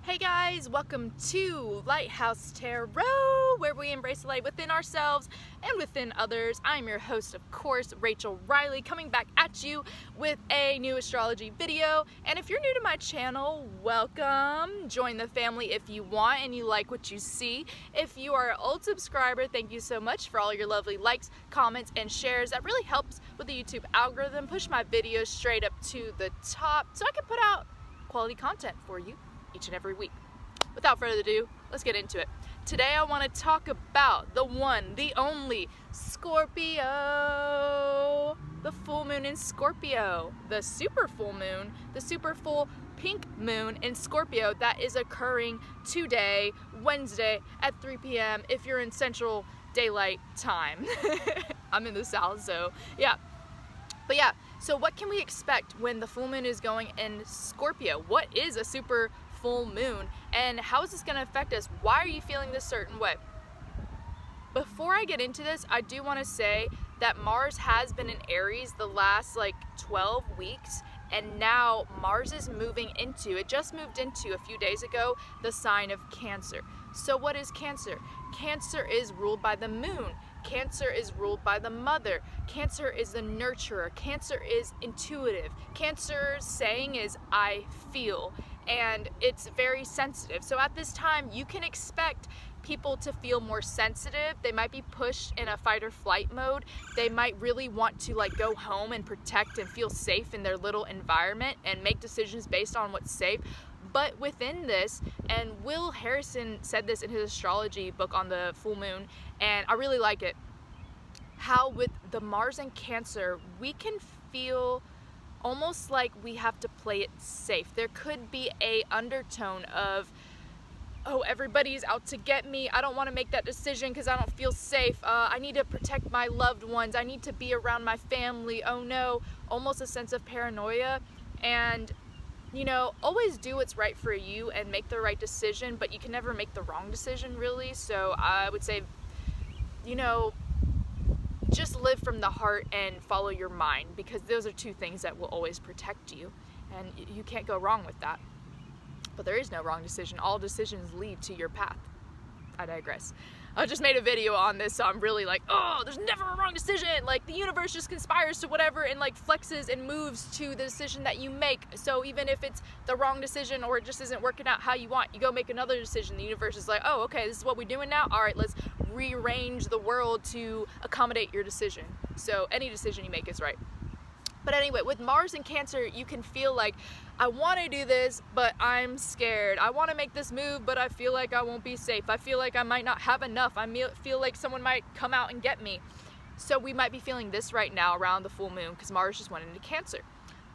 Hey guys, welcome to Lighthouse Tarot, where we embrace the light within ourselves and within others. I'm your host, of course, Rachel Riley, coming back at you with a new astrology video. And if you're new to my channel, welcome. Join the family if you want and you like what you see. If you are an old subscriber, thank you so much for all your lovely likes, comments, and shares. That really helps with the YouTube algorithm, push my videos straight up to the top so I can put out quality content for you each and every week. Without further ado, let's get into it. Today I want to talk about the one, the only Scorpio. The full moon in Scorpio. The super full moon, the super full pink moon in Scorpio that is occurring today, Wednesday at 3 p.m. if you're in Central Daylight Time. I'm in the South, so yeah. But yeah, so what can we expect when the full moon is going in Scorpio? What is a super full moon and how is this going to affect us? Why are you feeling this certain way? Before I get into this, I do want to say that Mars has been in Aries the last 12 weeks, and now Mars is moving into, it just moved into a few days ago, the sign of Cancer. So what is Cancer? Cancer is ruled by the moon. Cancer is ruled by the mother. Cancer is the nurturer. Cancer is intuitive. Cancer's saying is, I feel. And it's very sensitive. So at this time, you can expect people to feel more sensitive. They might be pushed in a fight or flight mode. They might really want to go home and protect and feel safe in their little environment and make decisions based on what's safe. But within this, and Will Harrison said this in his astrology book on the full moon, and I really like it, how with the Mars and Cancer, we can feel almost like we have to play it safe. There could be a undertone of, oh, everybody's out to get me. I don't want to make that decision because I don't feel safe. I need to protect my loved ones. I need to be around my family. Oh no, almost a sense of paranoia. And you know, always do what's right for you and make the right decision, but you can never make the wrong decision really. So I would say, you know, just live from the heart and follow your mind, because those are two things that will always protect you, and you can't go wrong with that. But there is no wrong decision. All decisions lead to your path. I digress. I just made a video on this, so I'm really oh, there's never a wrong decision. The universe just conspires to whatever and flexes and moves to the decision that you make. So even if it's the wrong decision or it just isn't working out how you want, you go make another decision. The universe is like, oh, okay, this is what we're doing now. All right, let's rearrange the world to accommodate your decision. So any decision you make is right. But anyway, with Mars and Cancer, you can feel I want to do this, but I'm scared. I want to make this move, but I feel like I won't be safe. I feel like I might not have enough. I feel like someone might come out and get me. So we might be feeling this right now around the full moon because Mars just went into Cancer.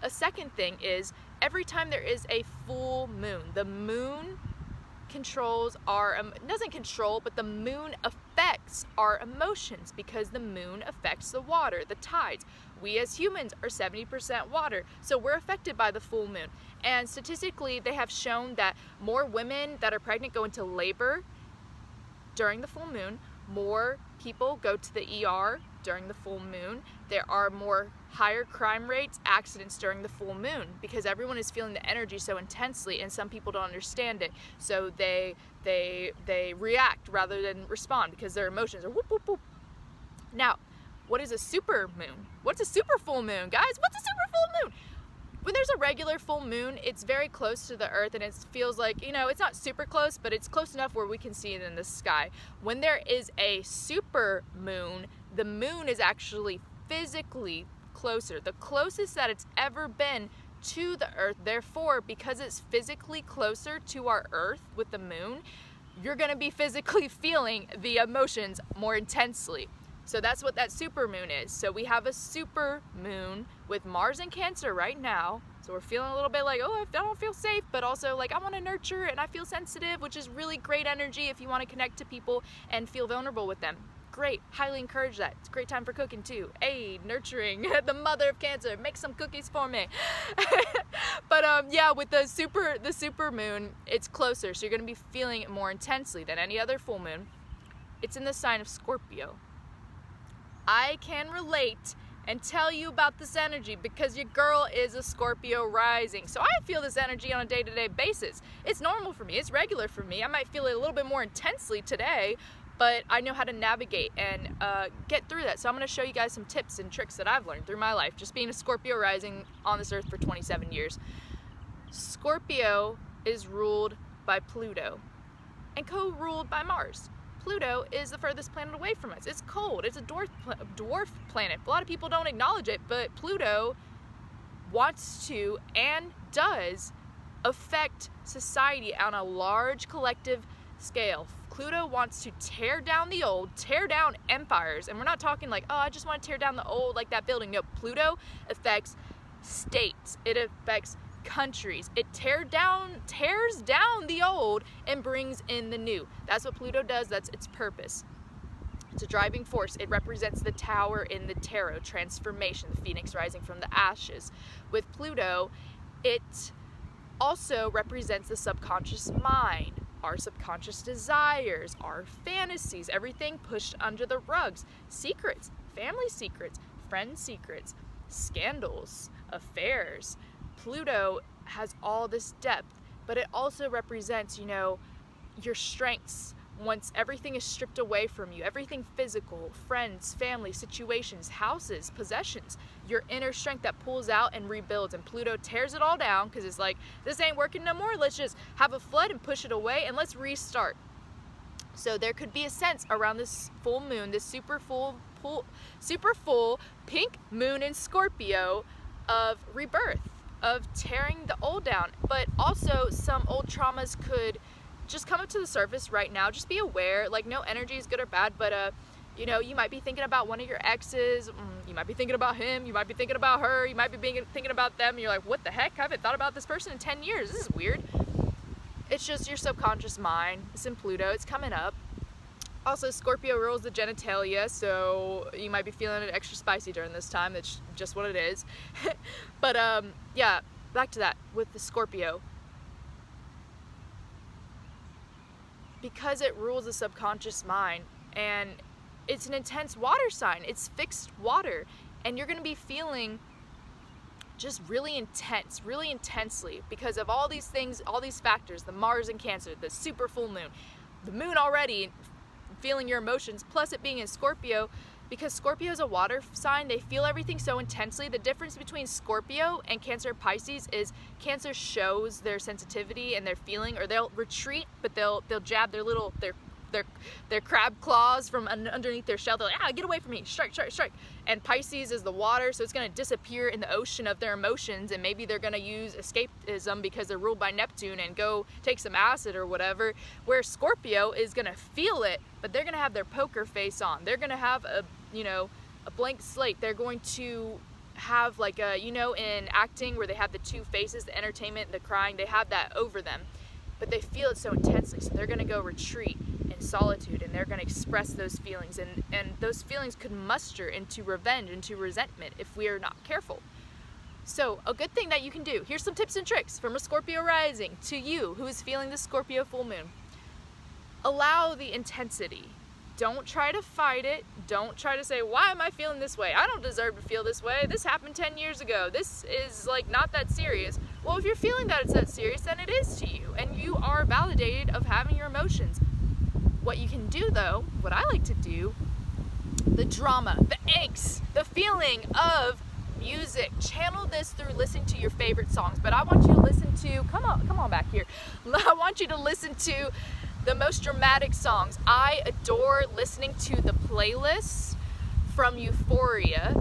A second thing is, every time there is a full moon, the moon controls our, doesn't control, but the moon affects our emotions because the moon affects the water, the tides. We as humans are 70% water, so we're affected by the full moon. And statistically, they have shown that more women that are pregnant go into labor during the full moon, more people go to the ER during the full moon. There are more higher crime rates, accidents during the full moon, because everyone is feeling the energy so intensely, and some people don't understand it. So they react rather than respond because their emotions are whoop, whoop, whoop. Now, what is a super moon? What's a super full moon, guys? What's a super full moon? When there's a regular full moon, it's very close to the earth, and it feels like, you know, it's not super close, but it's close enough where we can see it in the sky. When there is a super moon, the moon is actually physically closer, the closest that it's ever been to the earth. Therefore, because it's physically closer to our earth with the moon, you're going to be physically feeling the emotions more intensely. So that's what that super moon is. So we have a super moon with Mars and Cancer right now. So we're feeling a little bit oh, I don't feel safe, but also I want to nurture and I feel sensitive, which is really great energy if you want to connect to people and feel vulnerable with them. Great, highly encourage that. It's a great time for cooking too. Hey, nurturing, the mother of Cancer, make some cookies for me. But yeah, with the super moon, it's closer, so you're gonna be feeling it more intensely than any other full moon. It's in the sign of Scorpio. I can relate and tell you about this energy because your girl is a Scorpio rising. So I feel this energy on a day-to-day basis. It's normal for me, it's regular for me. I might feel it a little bit more intensely today, but I know how to navigate and get through that. So I'm going to show you guys some tips and tricks that I've learned through my life, just being a Scorpio rising on this earth for 27 years. Scorpio is ruled by Pluto and co-ruled by Mars. Pluto is the furthest planet away from us. It's cold, it's a dwarf planet. A lot of people don't acknowledge it, but Pluto wants to and does affect society on a large collective scale. Pluto wants to tear down the old, tear down empires, and we're not talking like, oh, I just want to tear down the old like that building. No, Pluto affects states, it affects countries. It tears down the old and brings in the new. That's what Pluto does, that's its purpose. It's a driving force. It represents the tower in the tarot, transformation, the phoenix rising from the ashes. With Pluto, it also represents the subconscious mind, our subconscious desires, our fantasies, everything pushed under the rugs, secrets, family secrets, friend secrets, scandals, affairs. Pluto has all this depth, but it also represents, you know, your strengths. Once everything is stripped away from you, everything physical, friends, family, situations, houses, possessions, your inner strength that pulls out and rebuilds, and Pluto tears it all down because it's like, this ain't working no more, let's just have a flood and push it away and let's restart. So there could be a sense around this full moon, this super full pink moon in Scorpio, of rebirth, of tearing the old down, but also some old traumas could just come up to the surface right now. Just be aware, like no energy is good or bad, but you know, you might be thinking about one of your exes, you might be thinking about him, you might be thinking about her, you might be thinking about them, and you're like, what the heck, I haven't thought about this person in 10 years, this is weird. It's just your subconscious mind. It's in Pluto, it's coming up. Also, Scorpio rules the genitalia, so you might be feeling it extra spicy during this time. That's just what it is. But yeah, back to that with the Scorpio. Because it rules the subconscious mind, and it's an intense water sign, it's fixed water, and you're going to be feeling just really intense, really intensely, because of all these things, all these factors, the Mars in Cancer, the super full moon, the moon already feeling your emotions, plus it being in Scorpio. Because Scorpio is a water sign, they feel everything so intensely. The difference between Scorpio and Cancer Pisces is Cancer shows their sensitivity and their feeling, or they'll retreat, but they'll jab their little their crab claws from underneath their shell. They're like, ah, get away from me, strike, strike, strike. And Pisces is the water, so it's going to disappear in the ocean of their emotions, and maybe they're going to use escapism because they're ruled by Neptune and go take some acid or whatever. Where Scorpio is going to feel it, but they're going to have their poker face on. They're going to have a, you know, a blank slate. They're going to have like a, you know, in acting where they have the two faces, the entertainment, the crying, they have that over them, but they feel it so intensely, so they're going to go retreat in solitude, and they're going to express those feelings, and those feelings could muster into revenge, into resentment, if we are not careful. So a good thing that you can do, here's some tips and tricks from a Scorpio rising to you who is feeling the Scorpio full moon. Allow the intensity. Don't try to fight it. Don't try to say, why am I feeling this way? I don't deserve to feel this way. This happened 10 years ago. This is like not that serious. Well, if you're feeling that it's that serious, then it is to you, and you are validated of having your emotions. What you can do though, what I like to do, the drama, the angst, the feeling of music, channel this through listening to your favorite songs. But I want you to listen to, come on back here. I want you to listen to the most dramatic songs. I adore listening to the playlists from Euphoria.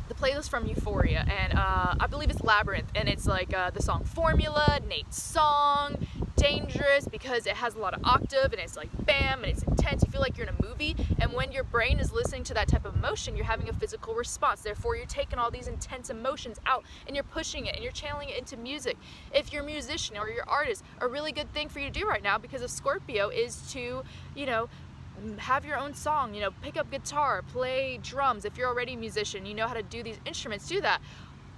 The playlist from Euphoria, and I believe it's Labyrinth, and it's like the song Formula, Nate's song, Dangerous, because it has a lot of octave, and it's like bam, and it's intense. You feel like you're in a movie, and when your brain is listening to that type of emotion, you're having a physical response. Therefore, you're taking all these intense emotions out, and you're pushing it, and you're channeling it into music. If you're a musician or you're an artist, a really good thing for you to do right now, because of Scorpio, is to, you know, have your own song, you know, pick up guitar, play drums. If you're already a musician, you know how to do these instruments, do that.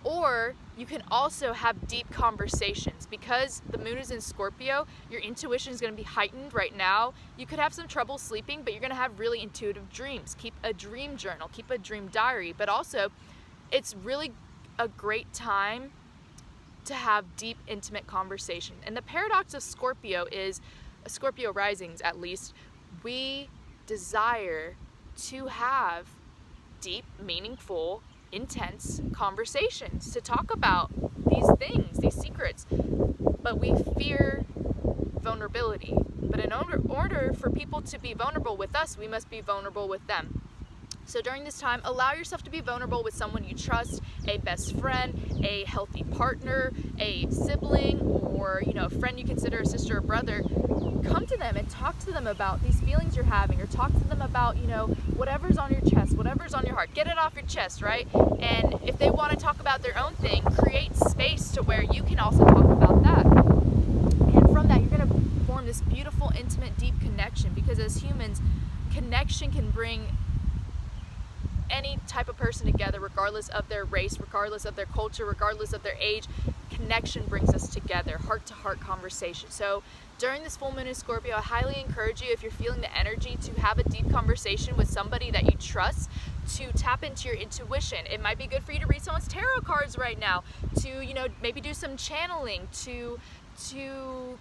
Or you can also have deep conversations. Because the moon is in Scorpio, your intuition is going to be heightened right now. You could have some trouble sleeping, but you're going to have really intuitive dreams. Keep a dream journal, keep a dream diary, but also it's really a great time to have deep, intimate conversation. And the paradox of Scorpio is, Scorpio risings at least, we desire to have deep, meaningful, intense conversations to talk about these things, these secrets, but we fear vulnerability. But in order for people to be vulnerable with us, we must be vulnerable with them. So during this time, allow yourself to be vulnerable with someone you trust, a best friend, a healthy partner, a sibling, or a friend you consider a sister or brother. Come to them and talk to them about these feelings you're having, or talk to them about, whatever's on your chest, whatever's on your heart. Get it off your chest, right? And if they want to talk about their own thing, create space to where you can also talk about that. And from that, you're going to form this beautiful, intimate, deep connection, because as humans, connection can bring any type of person together, regardless of their race, regardless of their culture, regardless of their age. Connection brings us together, heart-to-heart conversation. So during this full moon in Scorpio, I highly encourage you, if you're feeling the energy, to have a deep conversation with somebody that you trust, to tap into your intuition. It might be good for you to read someone's tarot cards right now, to maybe do some channeling, to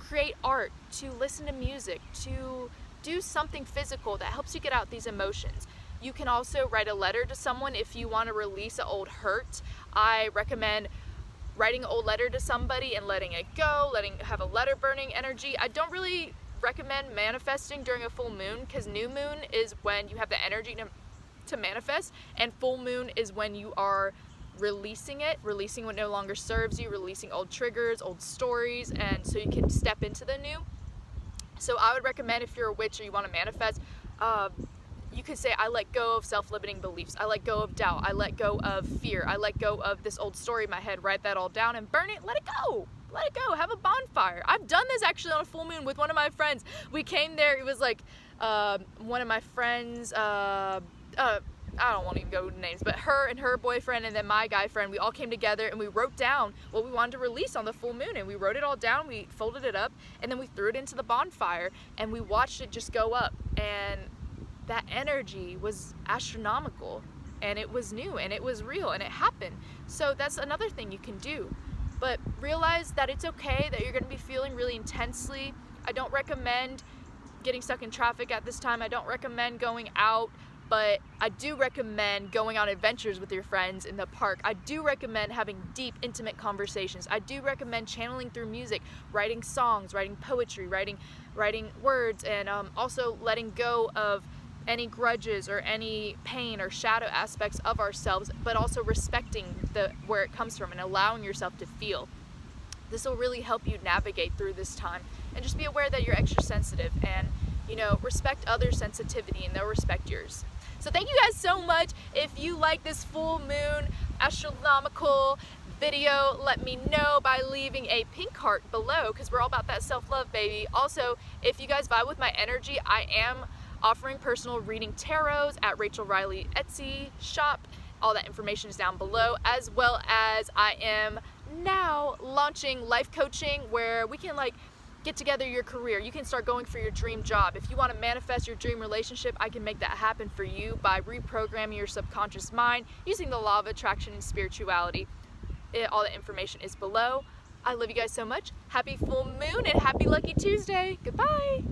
create art, to listen to music, to do something physical that helps you get out these emotions. You can also write a letter to someone if you want to release an old hurt. I recommend writing an old letter to somebody and letting it go, have a letter burning energy. I don't really recommend manifesting during a full moon, because new moon is when you have the energy to manifest, and full moon is when you are releasing what no longer serves you, releasing old triggers, old stories, and so you can step into the new. So I would recommend, if you're a witch or you want to manifest, you could say, I let go of self-limiting beliefs, I let go of doubt, I let go of fear, I let go of this old story in my head. Write that all down and burn it. Let it go, have a bonfire. I've done this actually on a full moon with one of my friends. We came there, it was like one of my friends, I don't want to even go into names, but her and her boyfriend and then my guy friend, we all came together and we wrote down what we wanted to release on the full moon, and we wrote it all down, we folded it up, and then we threw it into the bonfire and we watched it just go up. And that energy was astronomical, and it was new, and it was real, and it happened. So that's another thing you can do. But realize that it's okay that you're going to be feeling really intensely. I don't recommend getting stuck in traffic at this time. I don't recommend going out, but I do recommend going on adventures with your friends in the park. I do recommend having deep, intimate conversations. I do recommend channeling through music, writing songs, writing poetry, writing words, and also letting go of any grudges or any pain or shadow aspects of ourselves, but also respecting where it comes from and allowing yourself to feel. This will really help you navigate through this time. And just be aware that you're extra sensitive, and respect others' sensitivity and they'll respect yours. So thank you guys so much. If you like this full moon astronomical video, let me know by leaving a pink heart below, because we're all about that self-love, baby. Also, if you guys vibe with my energy, I am offering personal reading tarots at Rachel Riley Etsy shop. All that information is down below, as well as I am now launching life coaching, where we can get together your career. You can start going for your dream job. If you want to manifest your dream relationship, I can make that happen for you by reprogramming your subconscious mind using the law of attraction and spirituality. All the information is below. I love you guys so much. Happy full moon and happy lucky Tuesday. Goodbye.